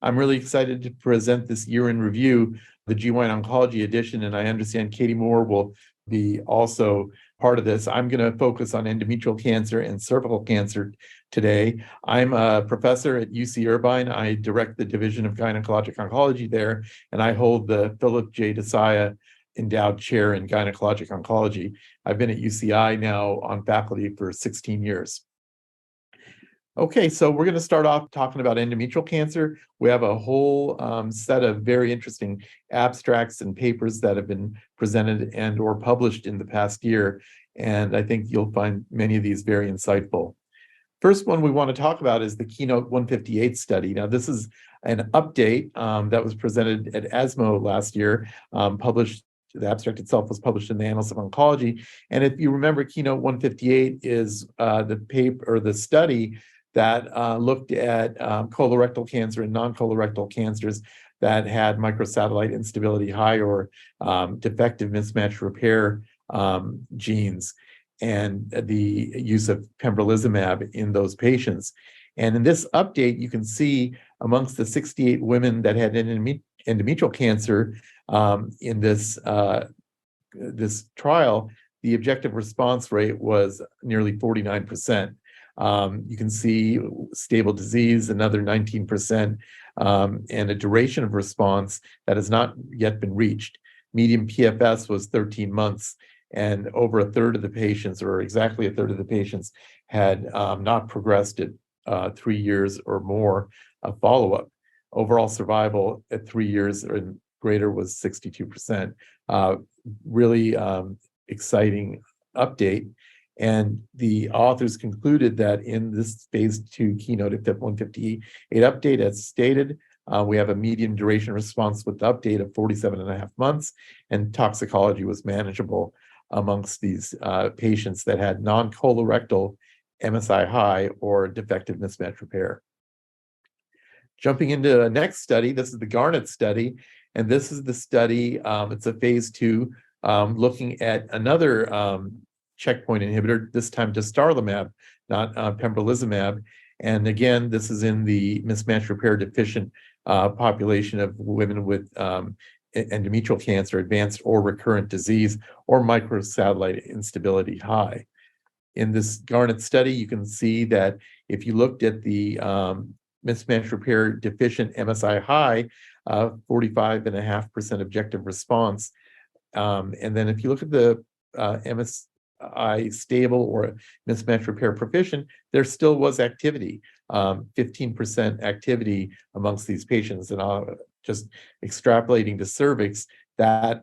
I'm really excited to present this year in review, the GYN Oncology edition, and I understand Katie Moore will be also part of this. I'm going to focus on endometrial cancer and cervical cancer today. I'm a professor at UC Irvine. I direct the Division of Gynecologic Oncology there, and I hold the Philip J. Desai Endowed Chair in Gynecologic Oncology. I've been at UCI now on faculty for 16 years. Okay, so we're going to start off talking about endometrial cancer. We have a whole set of very interesting abstracts and papers that have been presented and or published in the past year, and I think you'll find many of these very insightful. First one we want to talk about is the Keynote 158 study. Now, this is an update that was presented at ESMO last year, published. The abstract itself was published in the Annals of Oncology. And if you remember, Keynote 158 is the paper or the study that looked at colorectal cancer and non-colorectal cancers that had microsatellite instability high or defective mismatch repair genes, and the use of pembrolizumab in those patients. And in this update, you can see amongst the 68 women that had endometrial cancer in this trial, the objective response rate was nearly 49%. You can see stable disease, another 19%, and a duration of response that has not yet been reached. Median PFS was 13 months, and over a third of the patients, or exactly a third of the patients, had not progressed at 3 years or more of follow-up. Overall survival at 3 years or greater was 62%. Really exciting update. And the authors concluded that in this phase 2 Keynote 158 update, as stated, we have a median duration response with the update of 47.5 months, and toxicology was manageable amongst these patients that had non-colorectal MSI high or defective mismatch repair. Jumping into the next study, this is the Garnet study, and this is the study, it's a phase 2, looking at another checkpoint inhibitor, this time dostarlimab, not pembrolizumab. And again, this is in the mismatch repair deficient population of women with endometrial cancer, advanced or recurrent disease, or microsatellite instability high. In this Garnet study, you can see that if you looked at the mismatch repair deficient MSI high, 45.5% objective response. And then if you look at the MSI stable or mismatch repair proficient, there still was activity, 15% activity amongst these patients. And just extrapolating to cervix, that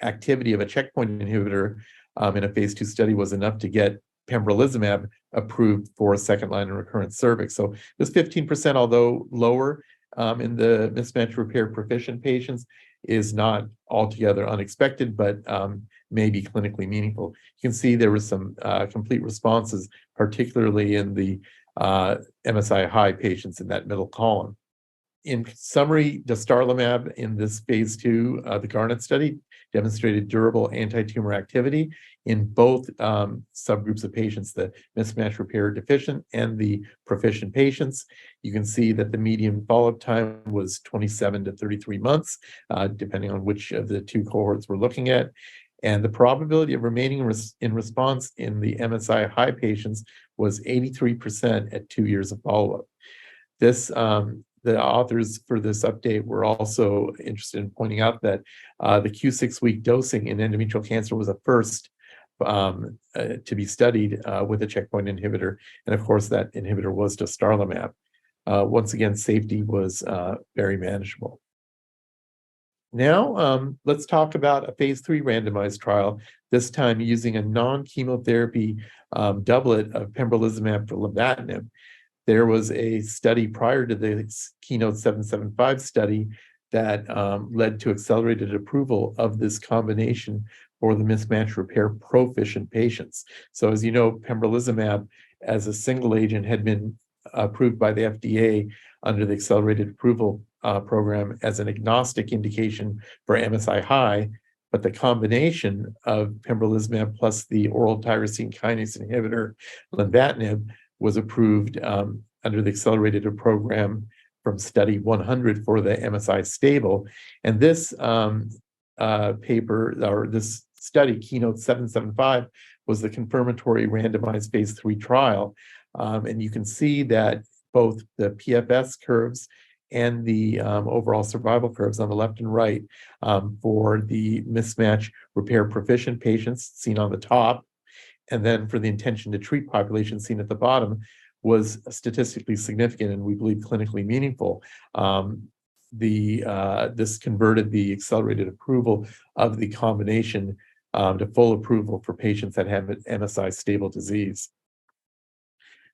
activity of a checkpoint inhibitor in a phase 2 study was enough to get pembrolizumab approved for second-line and recurrent cervix. So this 15%, although lower in the mismatch repair proficient patients, is not altogether unexpected, but may be clinically meaningful. You can see there was some complete responses, particularly in the MSI high patients in that middle column. In summary, dostarlimab in this phase 2, the Garnet study, demonstrated durable anti-tumor activity in both subgroups of patients, the mismatch repair deficient and the proficient patients. You can see that the median follow-up time was 27 to 33 months, depending on which of the two cohorts we're looking at. And the probability of remaining in response in the MSI high patients was 83% at 2 years of follow-up. The authors for this update were also interested in pointing out that the Q6-week dosing in endometrial cancer was a first to be studied with a checkpoint inhibitor. And of course, that inhibitor was dostarlimab. Once again, safety was very manageable. Now, let's talk about a phase 3 randomized trial, this time using a non-chemotherapy doublet of pembrolizumab for lenvatinib. There was a study prior to the Keynote 775 study that led to accelerated approval of this combination for the mismatch repair proficient patients. So as you know, pembrolizumab as a single agent had been approved by the FDA under the accelerated approval program as an agnostic indication for MSI high, but the combination of pembrolizumab plus the oral tyrosine kinase inhibitor lenvatinib was approved under the accelerated program from study 100 for the MSI stable. And this paper, or this study, Keynote 775, was the confirmatory randomized phase 3 trial. And you can see that both the PFS curves and the overall survival curves on the left and right for the mismatch repair proficient patients seen on the top, and then for the intention to treat population seen at the bottom, was statistically significant and we believe clinically meaningful. This converted the accelerated approval of the combination to full approval for patients that have MSI stable disease.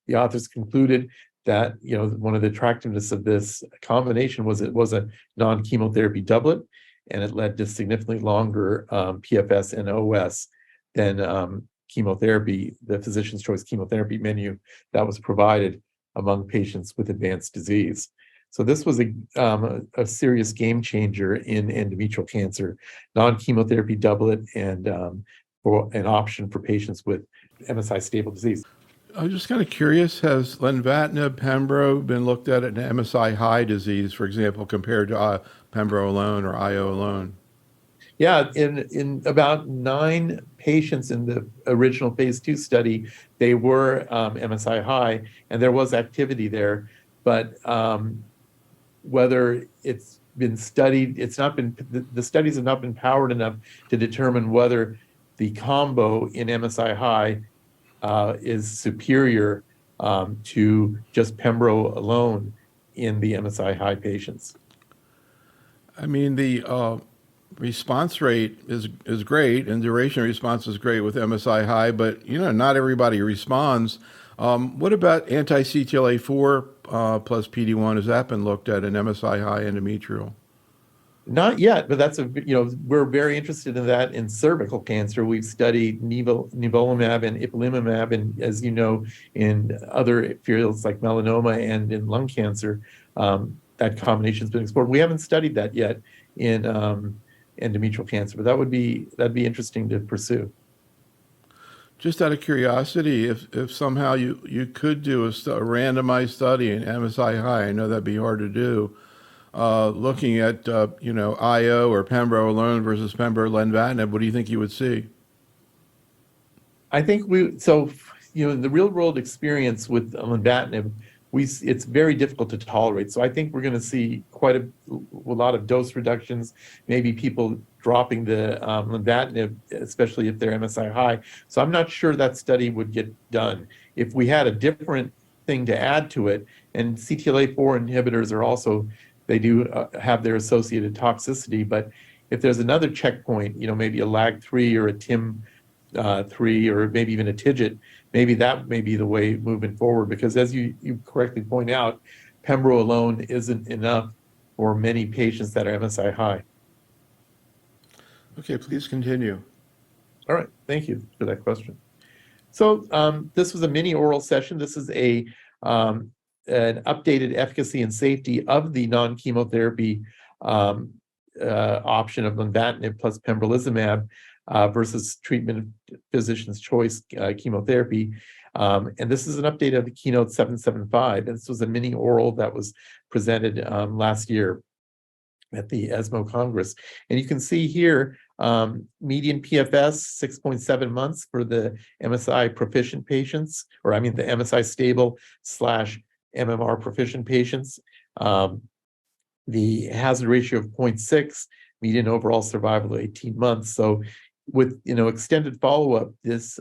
The authors concluded that one of the attractiveness of this combination was it was a non-chemotherapy doublet, and it led to significantly longer PFS and OS than chemotherapy, the physician's choice chemotherapy menu that was provided among patients with advanced disease. So this was a serious game changer in endometrial cancer, non-chemotherapy doublet, and for an option for patients with MSI stable disease. I was just kind of curious, has lenvatinib, pembro been looked at in MSI high disease, for example, compared to pembro alone or IO alone? Yeah, in about 9 patients in the original phase 2 study, they were MSI high, and there was activity there. But whether it's been studied, the studies have not been powered enough to determine whether the combo in MSI high is superior to just pembro alone in the MSI high patients. I mean, the response rate is great, and duration of response is great with MSI high, but not everybody responds. What about anti-CTLA-4 plus PD-1? Has that been looked at in MSI high endometrial? Not yet, but we're very interested in that in cervical cancer. We've studied nivolumab and ipilimumab, and as you know, in other fields like melanoma and in lung cancer, that combination has been explored. We haven't studied that yet in endometrial cancer, but that'd be interesting to pursue. Just out of curiosity, if somehow you could do a randomized study in MSI high, I know that'd be hard to do, looking at IO or pembro alone versus pembro lenvatinib, what do you think you would see? I think in the real world experience with lenvatinib, it's very difficult to tolerate. So I think we're going to see quite a lot of dose reductions, maybe people dropping the lenvatinib, especially if they're MSI high. So I'm not sure that study would get done. If we had a different thing to add to it, and CTLA-4 inhibitors are also, they do have their associated toxicity, but if there's another checkpoint, maybe a LAG-3 or a TIM-3 or maybe even a TIGIT, maybe that may be the way moving forward, because as you correctly point out, pembro alone isn't enough for many patients that are MSI high. Okay, please continue. All right, thank you for that question. So this was a mini oral session. This is an updated efficacy and safety of the non-chemotherapy option of lenvatinib plus pembrolizumab versus treatment of physician's choice chemotherapy. And this is an update of the Keynote 775. And this was a mini oral that was presented last year at the ESMO Congress. And you can see here, median PFS, 6.7 months for the MSI proficient patients, the MSI stable / MMR proficient patients. The hazard ratio of 0.6, median overall survival of 18 months. So with extended follow-up, this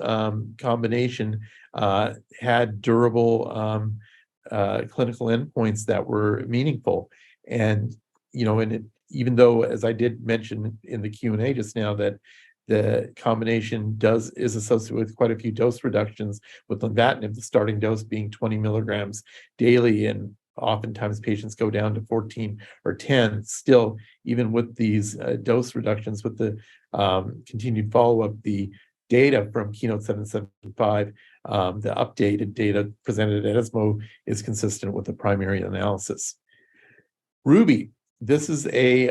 combination had durable clinical endpoints that were meaningful. And even though, as I did mention in the Q&A just now, that the combination is associated with quite a few dose reductions, with lenvatinib, the starting dose being 20 milligrams daily, and oftentimes patients go down to 14 or 10. Still, even with these dose reductions, with the continued follow-up, the data from Keynote 775, the updated data presented at ESMO, is consistent with the primary analysis. Ruby, this is a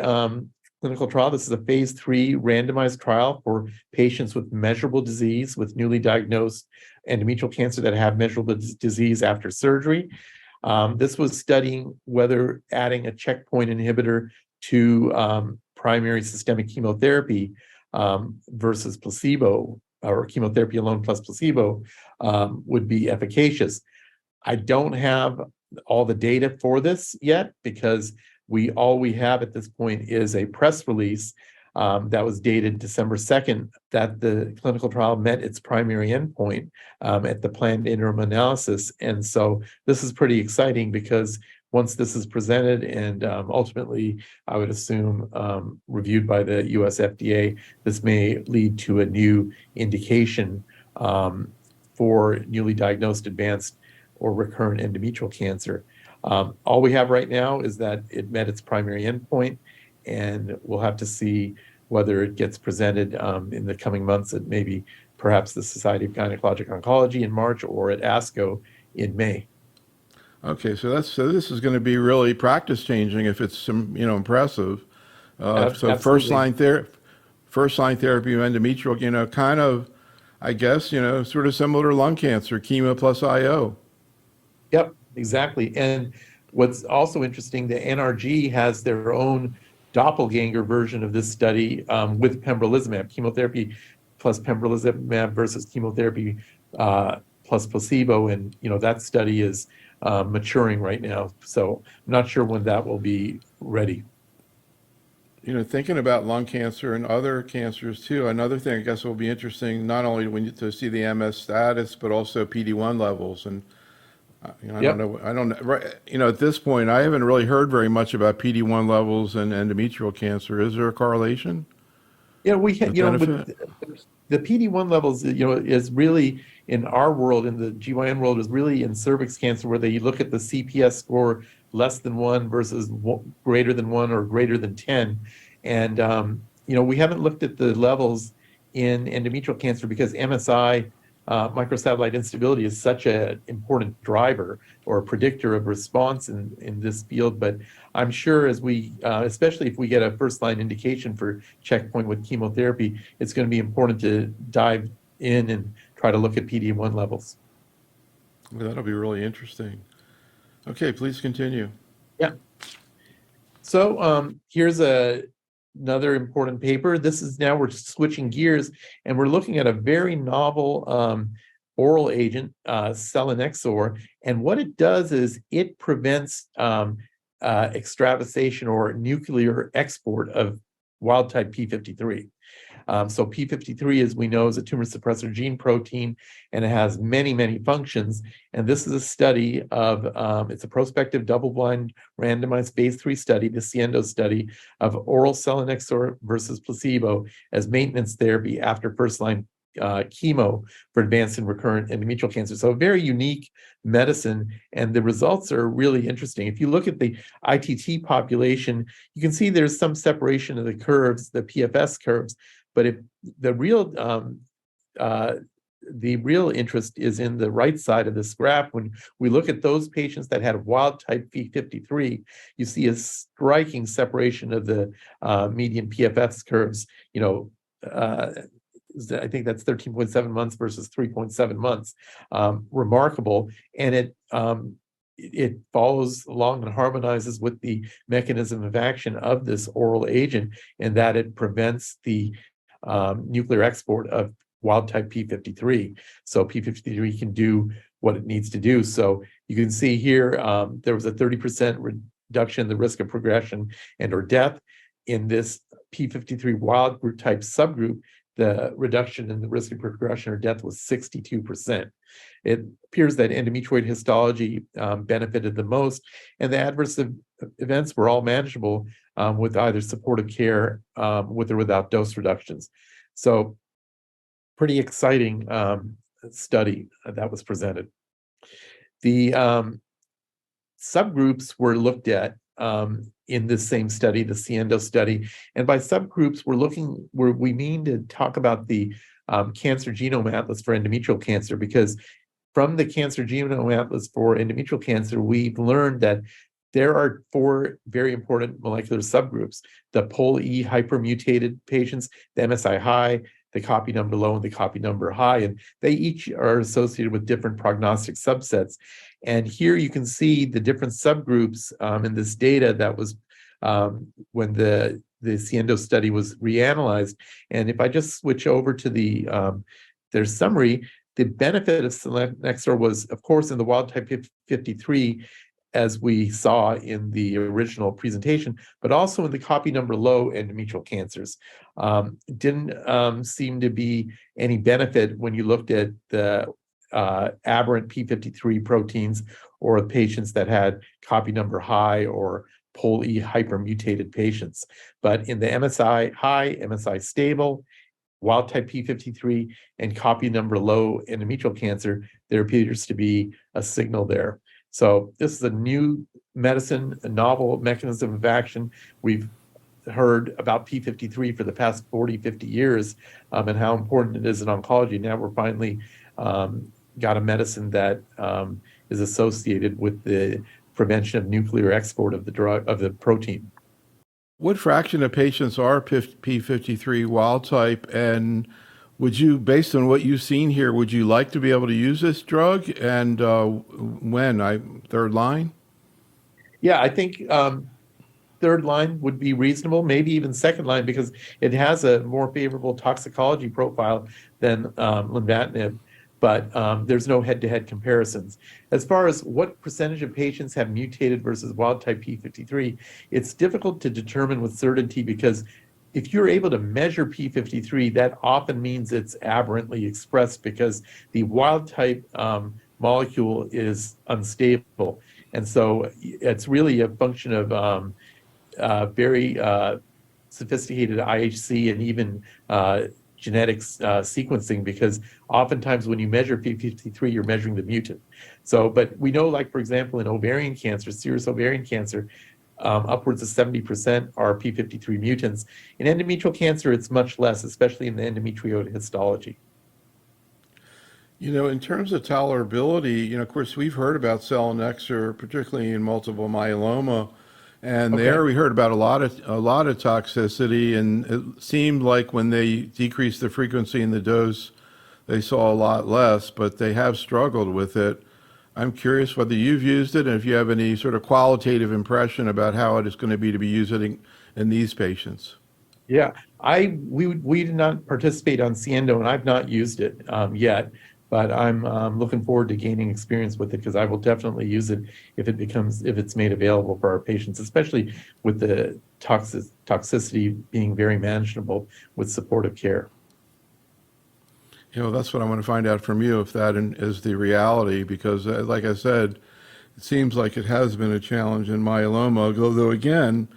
clinical trial. This is a phase 3 randomized trial for patients with measurable disease, with newly diagnosed endometrial cancer that have measurable disease after surgery. This was studying whether adding a checkpoint inhibitor to primary systemic chemotherapy versus placebo, or chemotherapy alone plus placebo, would be efficacious. I don't have all the data for this yet, because all we have at this point is a press release that was dated December 2nd, that the clinical trial met its primary endpoint at the planned interim analysis. And so this is pretty exciting, because once this is presented and ultimately, I would assume, reviewed by the US FDA, this may lead to a new indication for newly diagnosed advanced or recurrent endometrial cancer. All we have right now is that it met its primary endpoint, and we'll have to see whether it gets presented in the coming months at maybe perhaps the Society of Gynecologic Oncology in March, or at ASCO in May. Okay, so this is going to be really practice changing if it's impressive. So Absolutely. first line therapy of endometrial, kind of, I guess, sort of similar to lung cancer, chemo plus IO. Yep, exactly. And what's also interesting, the NRG has their own doppelganger version of this study with pembrolizumab, chemotherapy plus pembrolizumab versus chemotherapy plus placebo. And that study is maturing right now. So I'm not sure when that will be ready. Thinking about lung cancer and other cancers too, another thing I guess will be interesting, not only to see the MS status, but also PD-1 levels. And I don't Yep. know. I don't know. Right, at this point, I haven't really heard very much about PD-1 levels and endometrial cancer. Is there a correlation? Yeah, The with benefit? the PD-1 levels, is really in our world, in the GYN world, is really in cervix cancer, where they look at the CPS score less than 1 versus greater than 1 or greater than 10. And, we haven't looked at the levels in endometrial cancer, because MSI, microsatellite instability, is such an important driver or a predictor of response in this field. But I'm sure as especially if we get a first line indication for checkpoint with chemotherapy, it's going to be important to dive in and try to look at PD-1 levels. Well, that'll be really interesting. Okay, please continue. Yeah. So here's another important paper. We're switching gears, and we're looking at a very novel oral agent, selinexor. And what it does is it prevents extravasation or nuclear export of wild type P53. So P53, as we know, is a tumor suppressor gene protein, and it has many, many functions. And this is a study of, it's a prospective double-blind randomized phase 3 study, the SIENDO study, of oral selinexor versus placebo as maintenance therapy after first-line chemo for advanced and recurrent endometrial cancer. So a very unique medicine, and the results are really interesting. If you look at the ITT population, you can see there's some separation of the curves, the PFS curves, but if the real interest is in the right side of this graph. When we look at those patients that had wild type P53, you see a striking separation of the median PFS curves. I think that's 13.7 months versus 3.7 months. Remarkable. And it follows along and harmonizes with the mechanism of action of this oral agent, in that it prevents the nuclear export of wild type P53. So P53 can do what it needs to do. So you can see here, there was a 30% reduction in the risk of progression and or death. In this P53 wild group type subgroup, the reduction in the risk of progression or death was 62%. It appears that endometrioid histology benefited the most, and the adverse events were all manageable with either supportive care with or without dose reductions. So pretty exciting study that was presented. The subgroups were looked at in this same study, the SIENDO study. And by subgroups, we mean to talk about the Cancer Genome Atlas for endometrial cancer, because from the Cancer Genome Atlas for endometrial cancer, we've learned that there are 4 very important molecular subgroups: the POLE hypermutated patients, the MSI high, the copy number low and the copy number high, and they each are associated with different prognostic subsets. And here you can see the different subgroups in this data that was when the Siendo study was reanalyzed. And if I just switch over to their summary, the benefit of selinexor was, of course, in the wild type 53, as we saw in the original presentation, but also in the copy number low endometrial cancers. Didn't seem to be any benefit when you looked at the aberrant P53 proteins or patients that had copy number high or POL-E hypermutated patients. But in the MSI high, MSI stable, wild type P53, and copy number low endometrial cancer, there appears to be a signal there. So this is a new medicine, a novel mechanism of action. We've heard about P53 for the past 40, 50 years and how important it is in oncology. Now we're finally got a medicine that is associated with the prevention of nuclear export of the drug, of the protein. What fraction of patients are P53 wild type? And would you, based on what you've seen here, would you like to be able to use this drug? And when? Third line? Yeah, I think third line would be reasonable, maybe even second line, because it has a more favorable toxicology profile than lenvatinib, but there's no head-to-head comparisons. As far as what percentage of patients have mutated versus wild type P53, it's difficult to determine with certainty, because if you're able to measure P53, that often means it's aberrantly expressed because the wild type molecule is unstable. And so it's really a function of very sophisticated IHC and even genetics sequencing, because oftentimes when you measure P53, you're measuring the mutant. So, but we know, like, for example, in ovarian cancer, serous ovarian cancer, upwards of 70% are P53 mutants. In endometrial cancer, it's much less, especially in the endometrioid histology. You know, in terms of tolerability, of course, we've heard about selinexor, particularly in multiple myeloma, and there we heard about a lot of toxicity, and it seemed like when they decreased the frequency and the dose, they saw a lot less, but they have struggled with it. I'm curious whether you've used it and if you have any sort of qualitative impression about how it is going to be used in these patients. Yeah, we did not participate on Siendo, and I've not used it yet, but I'm looking forward to gaining experience with it, because I will definitely use it if it's made available for our patients, especially with the toxicity being very manageable with supportive care. That's what I want to find out from you, if that is the reality, because like I said, it seems like it has been a challenge in myeloma, although again,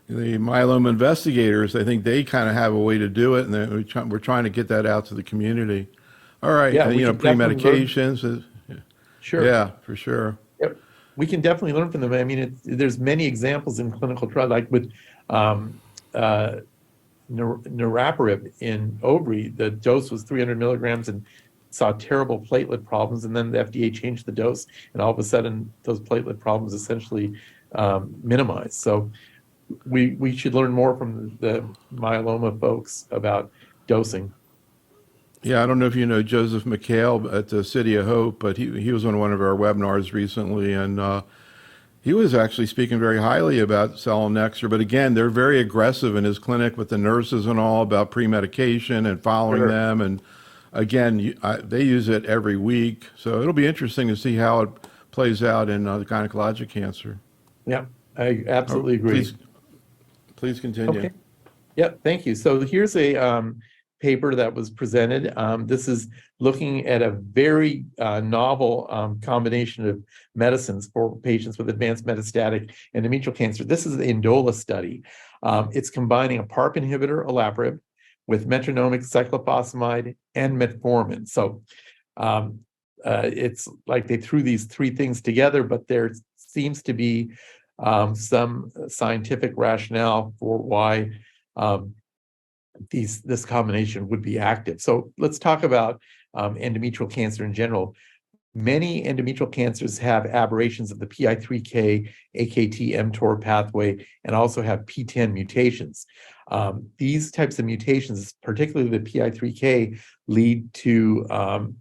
the myeloma investigators, I think they kind of have a way to do it, and we're trying to get that out to the community. All right, Yeah, and, pre-medications. Sure. Yeah, for sure. Yep. We can definitely learn from them. I mean, there's many examples in clinical trial, like with niraparib in ovary. The dose was 300 milligrams and saw terrible platelet problems, and then the FDA changed the dose, and all of a sudden those platelet problems essentially minimized. So we should learn more from the myeloma folks about dosing. Yeah, I don't know if you know Joseph McHale at the City of Hope, but he was on one of our webinars recently, and he was actually speaking very highly about selinexor. But again, they're very aggressive in his clinic with the nurses and all about pre-medication and following them. And again, they use it every week. So it'll be interesting to see how it plays out in gynecologic cancer. Yeah, I absolutely agree. Please continue. Okay. Yeah, thank you. So here's a paper that was presented. This is looking at a very novel combination of medicines for patients with advanced metastatic endometrial cancer. This is the Indola study. It's combining a PARP inhibitor, olaparib, with metronomic cyclophosphamide and metformin. So it's like they threw these three things together, but there seems to be some scientific rationale for why this combination would be active. So let's talk about endometrial cancer in general. Many endometrial cancers have aberrations of the PI3K, AKT, mTOR pathway, and also have PTEN mutations. These types of mutations, particularly the PI3K, lead to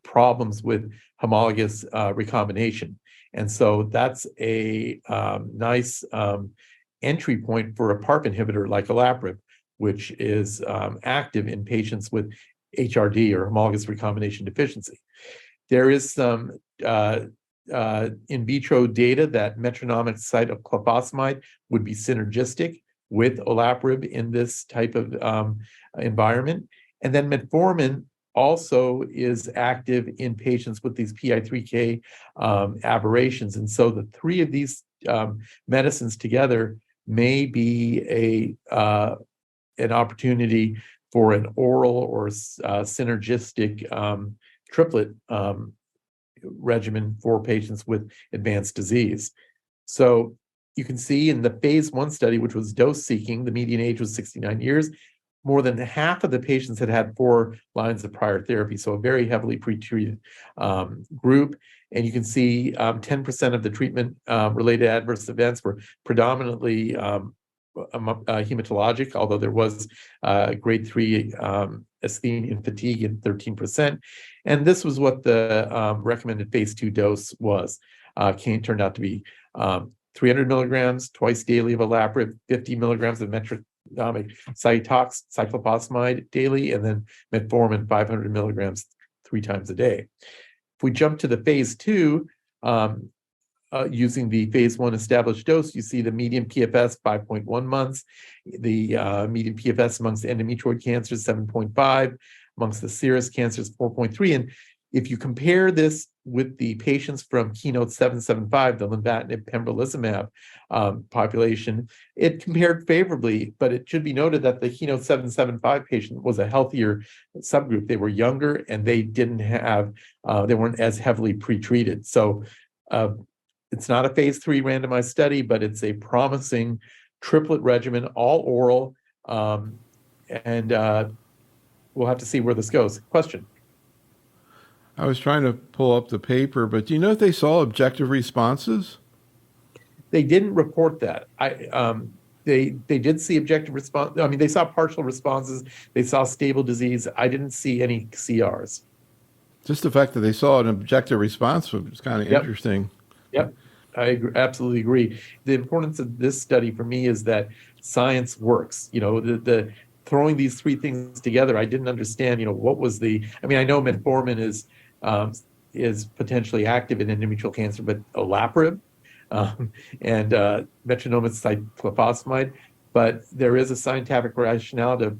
problems with homologous recombination. And so that's a nice entry point for a PARP inhibitor like olaparib, which is active in patients with HRD or homologous recombination deficiency. There is some in vitro data that metronomic cyclophosphamide would be synergistic with olaparib in this type of environment. And then metformin also is active in patients with these PI3K aberrations. And so the three of these medicines together may be an opportunity for an oral or synergistic triplet regimen for patients with advanced disease. So you can see in the phase 1 study, which was dose seeking, the median age was 69 years. More than half of the patients had 4 lines of prior therapy, so a very heavily pretreated group. And you can see 10% of the treatment related adverse events were predominantly hematologic, although there was grade 3 asthenia and fatigue in 13%. And this was what the recommended phase 2 dose was. Turned out to be 300 milligrams twice daily of olaparib, 50 milligrams of metronomic cyclophosphamide daily, and then metformin 500 milligrams 3 times a day. If we jump to the phase 2, using the phase 1 established dose, you see the median PFS 5.1 months, the median PFS amongst endometrioid cancers 7.5, amongst the serous cancers 4.3. And if you compare this with the patients from Keynote 775, the lenvatinib pembrolizumab population, it compared favorably, but it should be noted that the Keynote 775 patient was a healthier subgroup. They were younger and they didn't have, they weren't as heavily pretreated. So it's not a phase 3 randomized study, but it's a promising triplet regimen, all oral, and we'll have to see where this goes. Question? I was trying to pull up the paper, but do you know if they saw objective responses? They didn't report that. They did see objective response. I mean, they saw partial responses. They saw stable disease. I didn't see any CRs. Just the fact that they saw an objective response was kind of interesting. Yep, I absolutely agree. The importance of this study for me is that science works. You know, the throwing these 3 things together, I didn't understand. You know, what was the? I mean, I know metformin is potentially active in endometrial cancer, but olaparib and metronomic cyclophosphamide. But there is a scientific rationale to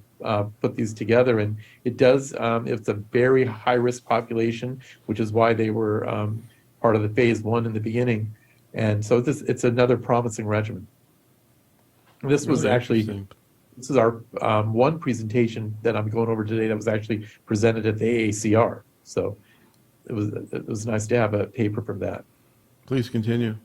put these together, and it does. It's a very high risk population, which is why they were part of the phase 1 in the beginning, and so it's another promising regimen. This was actually, this is our one presentation that I'm going over today that was actually presented at the AACR. So it was nice to have a paper from that. Please continue.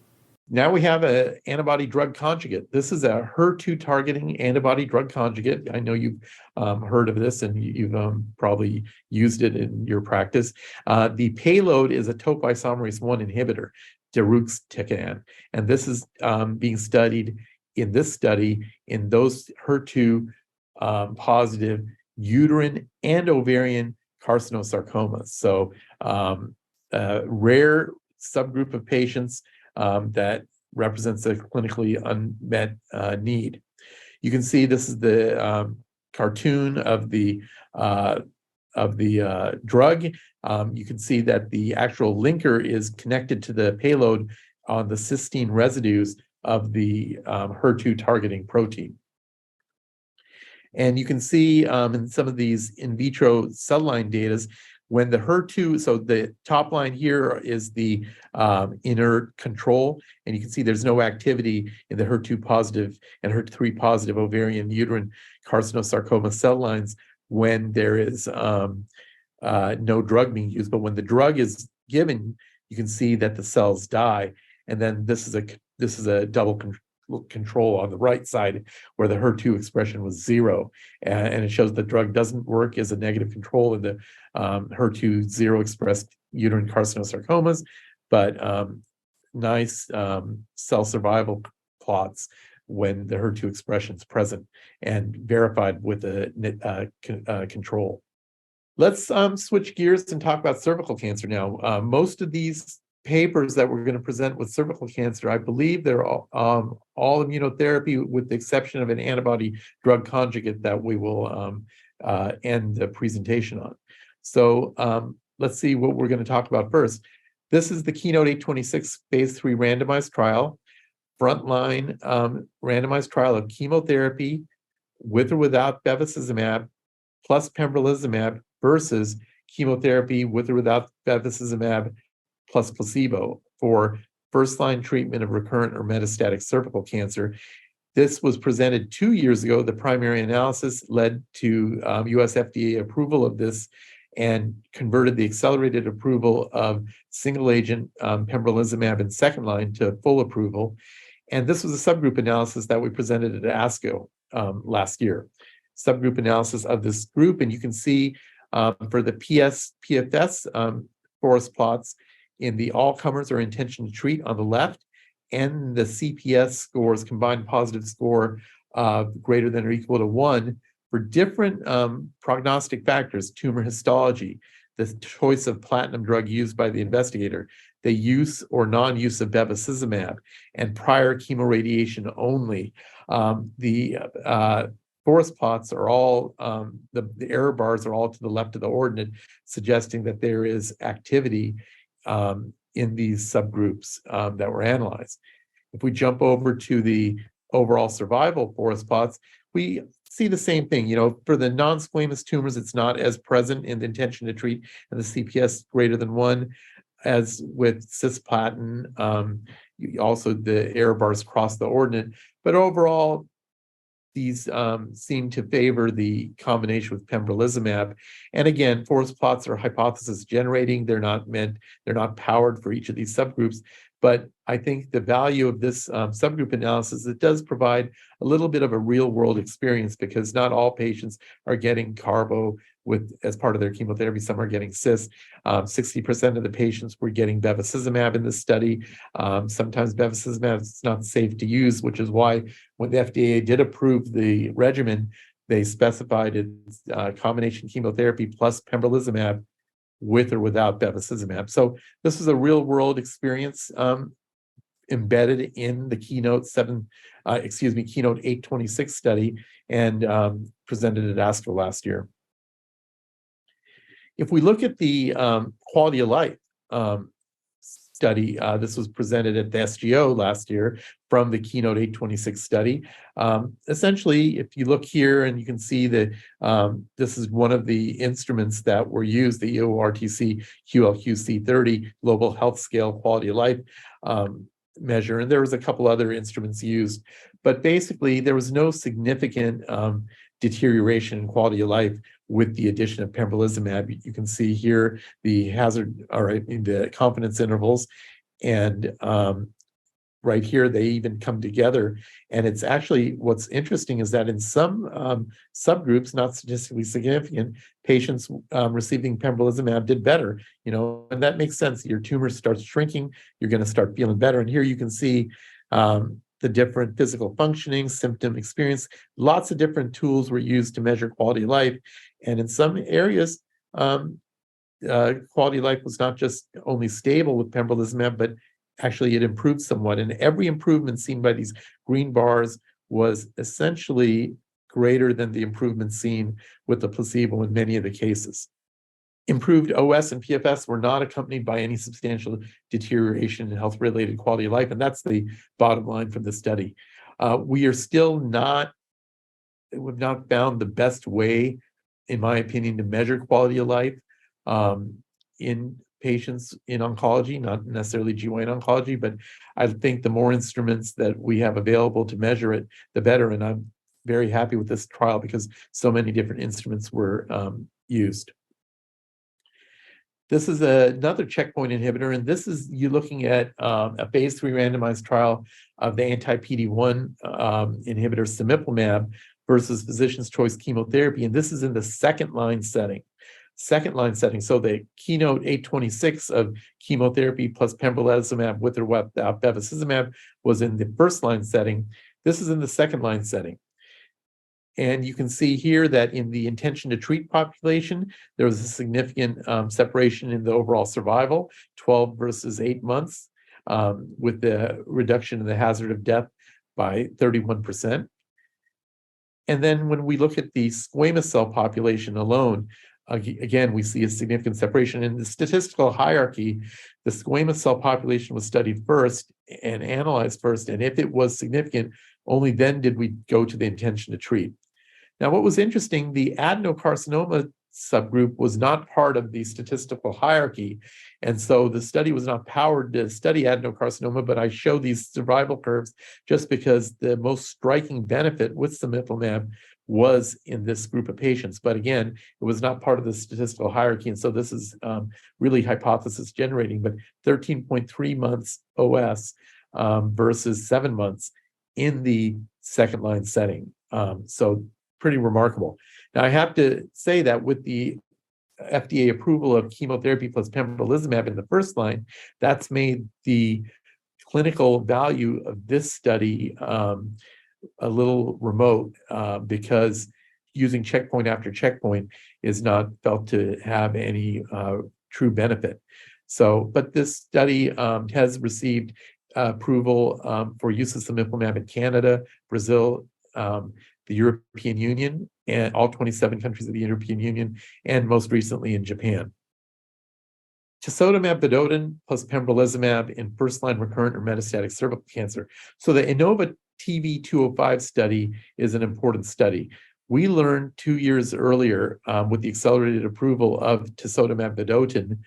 Now we have an antibody drug conjugate. This is a HER2 targeting antibody drug conjugate. I know you've heard of this and you've probably used it in your practice. The payload is a topoisomerase 1 inhibitor, deruxtecan, and this is being studied in this study in those HER2 positive uterine and ovarian carcinosarcomas. So a rare subgroup of patients that represents a clinically unmet need. You can see this is the cartoon of the drug. You can see that the actual linker is connected to the payload on the cysteine residues of the HER2 targeting protein. And you can see in some of these in vitro cell line data, when the HER2, so the top line here is the inert control, and you can see there's no activity in the HER2 positive and HER3 positive ovarian uterine carcinosarcoma cell lines when there is no drug being used. But when the drug is given, you can see that the cells die. And then this is a double control on the right side where the HER2 expression was 0, and it shows the drug doesn't work as a negative control in the HER2 0 expressed uterine carcinosarcomas, but nice cell survival plots when the HER2 expression is present and verified with a control. Let's switch gears and talk about cervical cancer now. Most of these papers that we're going to present with cervical cancer, I believe they're all immunotherapy, with the exception of an antibody drug conjugate that we will end the presentation on. So let's see what we're going to talk about first. This is the Keynote 826 phase 3 randomized trial, frontline randomized trial of chemotherapy with or without bevacizumab plus pembrolizumab versus chemotherapy with or without bevacizumab plus placebo for first-line treatment of recurrent or metastatic cervical cancer. This was presented 2 years ago. The primary analysis led to US FDA approval of this and converted the accelerated approval of single-agent pembrolizumab in second line to full approval. And this was a subgroup analysis that we presented at ASCO last year. Subgroup analysis of this group, and you can see for the PFS forest plots in the all-comers or intention to treat on the left, and the CPS scores, combined positive score greater than or equal to 1, for different prognostic factors: tumor histology, the choice of platinum drug used by the investigator, the use or non-use of bevacizumab, and prior chemoradiation only. The forest plots are all, the error bars are all to the left of the ordinate, suggesting that there is activity in these subgroups that were analyzed. If we jump over to the overall survival forest plots, we see the same thing. For the non-squamous tumors, it's not as present in the intention to treat and the CPS greater than 1 as with cisplatin. Also, the error bars cross the ordinate, but overall, these seem to favor the combination with pembrolizumab. And again, forest plots are hypothesis generating. They're not powered for each of these subgroups. But I think the value of this subgroup analysis, it does provide a little bit of a real world experience, because not all patients are getting carbo as part of their chemotherapy. Some are getting cis. 60% of the patients were getting bevacizumab in this study. Sometimes bevacizumab is not safe to use, which is why when the FDA did approve the regimen, they specified it's combination chemotherapy plus pembrolizumab with or without bevacizumab. So this is a real world experience embedded in the Keynote 826 study, and presented at ASCO last year. If we look at the quality of life study, this was presented at the SGO last year from the Keynote 826 study. Essentially, if you look here, and you can see that this is one of the instruments that were used, the EORTC QLQC30 Global Health Scale Quality of Life measure, and there was a couple other instruments used, but basically there was no significant deterioration in quality of life with the addition of pembrolizumab. You can see here the hazard, the confidence intervals, and right here they even come together. And it's actually, what's interesting is that in some subgroups, not statistically significant, patients receiving pembrolizumab did better. And that makes sense. Your tumor starts shrinking, you're going to start feeling better. And here you can see the different physical functioning, symptom experience. Lots of different tools were used to measure quality of life. And in some areas, quality of life was not just only stable with pembrolizumab, but actually it improved somewhat. And every improvement seen by these green bars was essentially greater than the improvement seen with the placebo in many of the cases. Improved OS and PFS were not accompanied by any substantial deterioration in health-related quality of life, and that's the bottom line from the study. We are still we've not found the best way, in my opinion, to measure quality of life in patients in oncology, not necessarily GYN oncology, but I think the more instruments that we have available to measure it, the better. And I'm very happy with this trial because so many different instruments were used. This is another checkpoint inhibitor, and this is you looking at a phase 3 randomized trial of the anti-PD-1 inhibitor cemiplimab versus physician's choice chemotherapy, and this is in the second line setting. second-line setting. So the keynote 826 of chemotherapy plus pembrolizumab with or without bevacizumab was in the first-line setting. This is in the second-line setting. And you can see here that in the intention to treat population, there was a significant separation in the overall survival, 12 versus 8 months, with the reduction in the hazard of death by 31%. And then when we look at the squamous cell population alone, again, we see a significant separation. In the statistical hierarchy, the squamous cell population was studied first and analyzed first. And if it was significant, only then did we go to the intention to treat. Now, what was interesting, the adenocarcinoma subgroup was not part of the statistical hierarchy. And so the study was not powered to study adenocarcinoma, but I show these survival curves just because the most striking benefit with cemiplimab was in this group of patients. But again, it was not part of the statistical hierarchy. And so this is really hypothesis generating, but 13.3 months OS versus 7 months in the second line setting. So pretty remarkable. Now, I have to say that with the FDA approval of chemotherapy plus pembrolizumab in the first line, that's made the clinical value of this study a little remote because using checkpoint after checkpoint is not felt to have any true benefit. So, but this study has received approval for use of cemiplimab in Canada, Brazil, the European Union, and all 27 countries of the European Union, and most recently in Japan. Tisotumab vedotin plus pembrolizumab in first-line recurrent or metastatic cervical cancer. So the INNOVA TV205 study is an important study. We learned 2 years earlier with the accelerated approval of tisotumab vedotin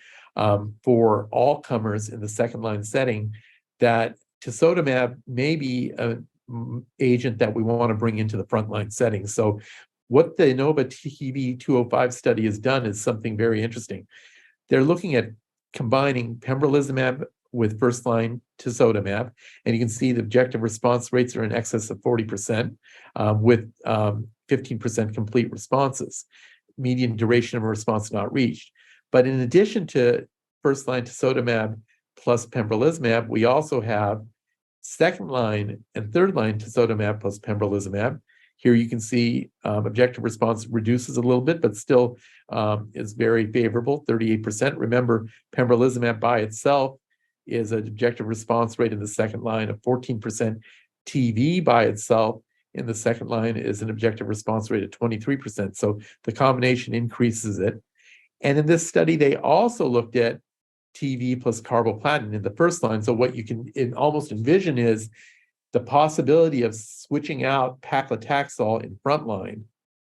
for all comers in the second-line setting that tisotumab may be an agent that we want to bring into the frontline setting. So what the INNOVA TV205 study has done is something very interesting. They're looking at combining pembrolizumab with first-line tisotumab, and you can see the objective response rates are in excess of 40% with 15% complete responses. Median duration of a response not reached. But in addition to first-line tisotumab plus pembrolizumab, we also have second-line and third-line tisotumab plus pembrolizumab. Here you can see objective response reduces a little bit, but still is very favorable, 38%. Remember, pembrolizumab by itself is an objective response rate in the second line of 14%. TV by itself in the second line is an objective response rate of 23%. So the combination increases it. And in this study, they also looked at TV plus carboplatin in the first line. So what you can almost envision is the possibility of switching out paclitaxel in frontline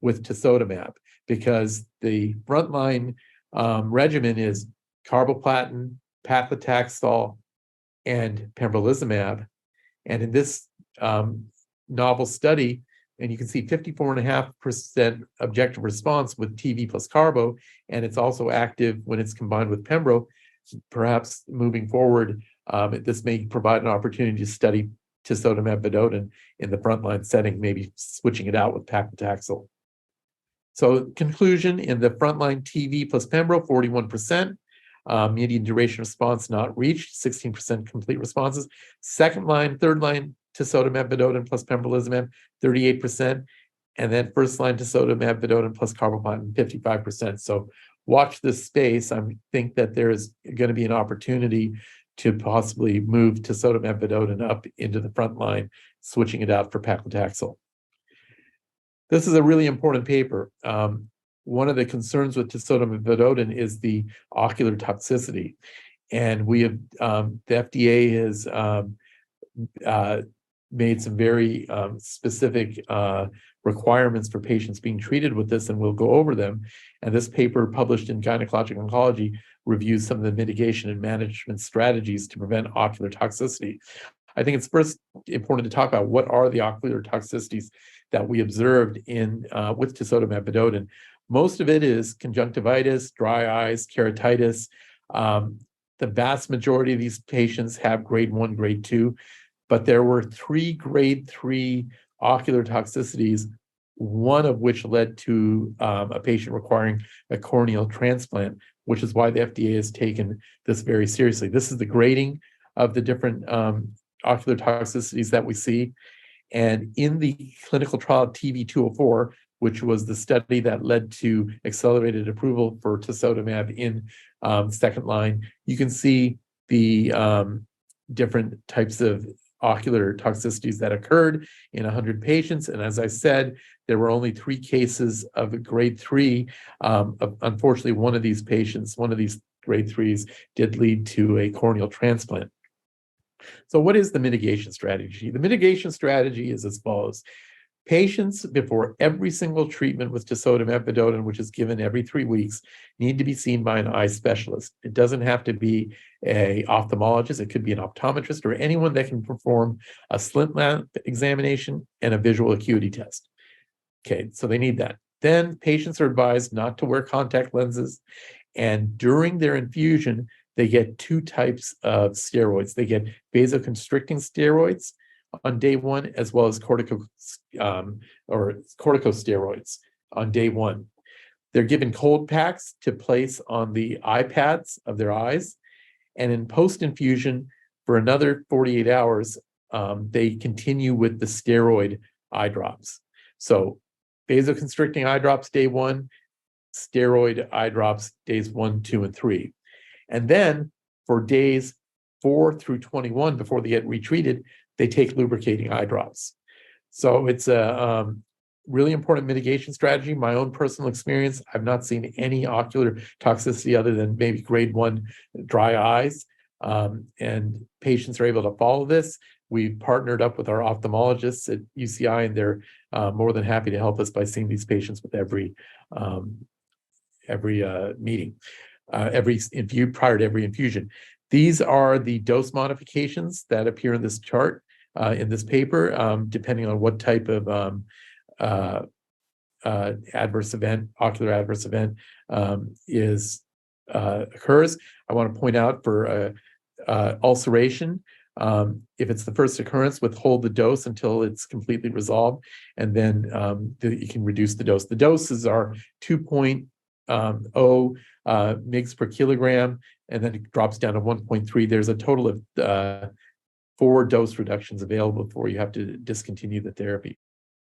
with tisotumab, because the frontline regimen is carboplatin, paclitaxel, and pembrolizumab. And in this novel study, and you can see 54.5% objective response with TV plus carbo, and it's also active when it's combined with pembro. Perhaps moving forward, this may provide an opportunity to study tisotumab vedotin in the frontline setting, maybe switching it out with paclitaxel. So conclusion, in the frontline TV plus pembro, 41%, median duration response not reached, 16% complete responses. Second line, third line tisotumab vedotin plus pembrolizumab, 38%, and then first line tisotumab vedotin plus carboplatin, 55%. So watch this space. I think that there is going to be an opportunity to possibly move tisotumab vedotin up into the front line, switching it out for paclitaxel. This is a really important paper. One of the concerns with tisotumab vedotin is the ocular toxicity. And we have, the FDA has made some very specific requirements for patients being treated with this, and we'll go over them. And this paper, published in Gynecologic Oncology, reviews some of the mitigation and management strategies to prevent ocular toxicity. I think it's first important to talk about what are the ocular toxicities that we observed in with tisotumab vedotin. Most of it is conjunctivitis, dry eyes, keratitis. The vast majority of these patients have grade 1, grade 2, but there were 3 grade 3 ocular toxicities one of which led to a patient requiring a corneal transplant, which is why the FDA has taken this very seriously. This is the grading of the different ocular toxicities that we see. And in the clinical trial TV204, which was the study that led to accelerated approval for tisotumab in second line, you can see the different types of ocular toxicities that occurred in 100 patients. And as I said, there were only 3 cases of grade 3. Unfortunately, one of these patients, one of these grade 3s, did lead to a corneal transplant. So what is the mitigation strategy? The mitigation strategy is as follows. Patients, before every single treatment with tisotumab vedotin, which is given every 3 weeks, need to be seen by an eye specialist. It doesn't have to be an ophthalmologist. It could be an optometrist or anyone that can perform a slit lamp examination and a visual acuity test. Okay, so they need that. Then patients are advised not to wear contact lenses. And during their infusion, they get 2 types of steroids. They get vasoconstricting steroids on day 1, as well as corticosteroids on day 1. They're given cold packs to place on the eye pads of their eyes. And in post-infusion, for another 48 hours, they continue with the steroid eye drops. So vasoconstricting eye drops day 1, steroid eye drops days 1, 2, and 3. And then for days 4 through 21, before they get retreated, they take lubricating eye drops. So it's a really important mitigation strategy. My own personal experience, I've not seen any ocular toxicity other than maybe grade 1 dry eyes. And patients are able to follow this. We've partnered up with our ophthalmologists at UCI, and they're more than happy to help us by seeing these patients with every meeting, prior to every infusion. These are the dose modifications that appear in this chart, in this paper, depending on what type of adverse event, ocular adverse event occurs. I want to point out for ulceration, if it's the first occurrence, withhold the dose until it's completely resolved, and then you can reduce the dose. The doses are 2.0 mg per kilogram, and then it drops down to 1.3. There's a total of 4 dose reductions available before you have to discontinue the therapy.